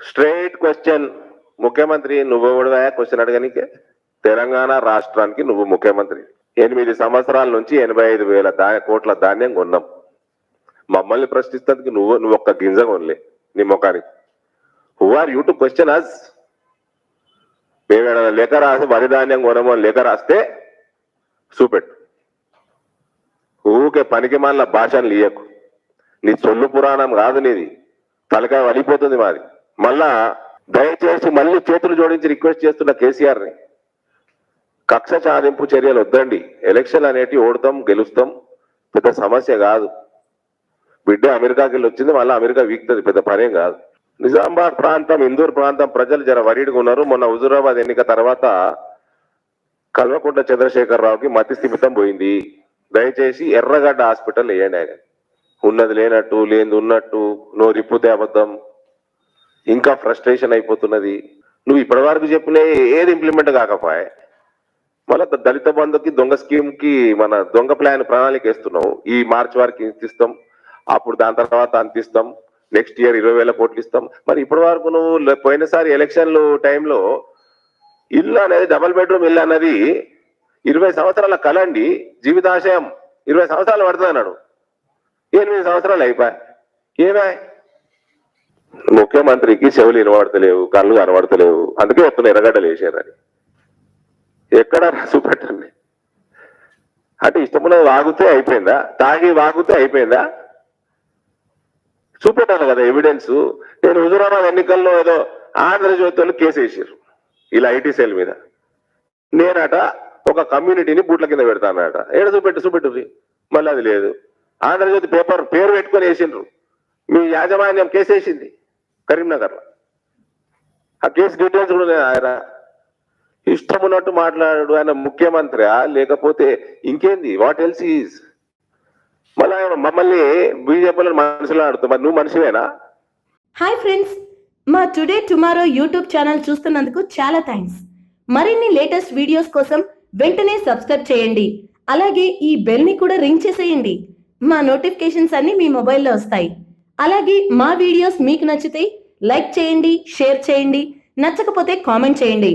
Straight question, ముఖ్యమంత్రి నువ్వు ఎవడువా question అడగనికే? Telangana రాష్ట్రానికి నువ్వు ముఖ్యమంత్రి. 8 సంవత్సరాల నుంచి 85,000 కోట్ల ధాన్యం కొన్నాం. మమ్మల్ని ప్రశ్నిస్తేందుకు నువ్వు ఒక్క గింజ కొనలే నీ ముఖానికి. Who are you to question us? మేమేమైనా లేఖ రాసి వరి ధాన్యం కొనము అని లేఖ రాస్తే చూపెట్టు. ఊకే పనికి మాల భాషను ఇయ్యకు. నీ సొల్లు పురాణం కాదు నీది, తలకాయ వలిపోతుంది మాది. మళ్ళా దయచేసి మళ్ళీ చేతులు జోడించి రిక్వెస్ట్ చేస్తున్న కేసీఆర్ని, కక్ష సాధింపు చర్యలు వద్దండి. ఎలక్షన్ అనేటి ఓడతాం గెలుస్తాం, పెద్ద సమస్య కాదు. బిడ్డ అమెరికాకి వెళ్ళి వచ్చింది, మళ్ళీ అమెరికా వీక్తుంది, పెద్ద పనేం కాదు. నిజామాబాద్ ప్రాంతం, ఇందూర్ ప్రాంతం ప్రజలు జర వరీడ్గా ఉన్నారు. మొన్న హుజూరాబాద్ ఎన్నిక తర్వాత కల్వకుంట్ల చంద్రశేఖరరావుకి మతి స్థిమితం పోయింది. దయచేసి ఎర్రగడ్డ హాస్పిటల్ వేయండి. ఆయన ఉన్నది లేనట్టు, లేనిది ఉన్నట్టు, నోరిప్పుతే అబద్ధం. ఇంకా ఫ్రస్ట్రేషన్ అయిపోతున్నది. నువ్వు ఇప్పటి వరకు చెప్పిన ఏది ఇంప్లిమెంట్ కాకపోయే, మళ్ళీ దళిత బంధుకి దొంగ స్కీమ్ కి మన దొంగ ప్రణాళిక వేస్తున్నావు. ఈ మార్చి వరకు ఇంతిస్తాం, అప్పుడు దాని తర్వాత అంతిస్తాం, నెక్స్ట్ ఇయర్ 20,000 కోట్లు ఇస్తాం. మరి ఇప్పటి వరకు నువ్వు పోయినసారి ఎలక్షన్లు టైంలో ఇల్లు అనేది, డబుల్ బెడ్రూమ్ ఇల్లు అన్నది 20 సంవత్సరాల కలండి, జీవితాశయం 20 సంవత్సరాలు పడుతుంది అన్నాడు. 8 సంవత్సరాలు అయిపోయాయి. ఏమే? ముఖ్యమంత్రికి చెవులు వినబడతలేవు, కళ్ళు కనబడతలేవు, అందుకే వస్తున్న ఎర్రగడ్డలు వేసారని. ఎక్కడ చూపెట్టండి. అంటే ఇష్టమున్నది వాగుతే అయిపోయిందా? తాగి వాగుతే అయిపోయిందా? చూపెట్టాను కదా ఎవిడెన్స్. నేను హుజూరాబాద్ ఎన్నికల్లో ఏదో ఆంధ్రజ్యోతిలో కేసు వేసారు ఇలా ఐటీ సెల్ మీద. నేనట ఒక కమ్యూనిటీని బూట్ల కింద పెడతానట. ఏడ చూపెట్టు మళ్ళీ అది లేదు. ఆంధ్రజ్యోతి పేపర్ పేరు పెట్టుకొని వేసిండ్రు. మీ యాజమాన్యం కేసు వేసింది కరీంనగర్లో. ఆ కేసు డీటెయిల్స్ కూడా ఆయన ఇష్టం ఉన్నట్టు మాట్లాడాడు. ఆయన ముఖ్యమంత్రి లేకపోతే ఇంకేంది? What else is? మళ్ళీ మమ్మల్ని బీజేపీలో మనుషులు ఆడుతూ, మరి నువ్వు మనిషివేనా? హాయ్ ఫ్రెండ్స్, మా టుడే టుమారో యూట్యూబ్ ఛానల్ చూస్తున్నందుకు చాలా థ్యాంక్స్. మరిన్ని లేటెస్ట్ వీడియోస్ కోసం వెంటనే సబ్స్క్రైబ్ చేయండి. అలాగే ఈ బెల్ ని కూడా రింగ్ చేసేయండి. మా నోటిఫికేషన్స్ అన్ని మీ మొబైల్లో వస్తాయి. అలాగే మా వీడియోస్ మీకు నచ్చితే లైక్ చేయండి, షేర్ చేయండి, నచ్చకపోతే కామెంట్ చేయండి.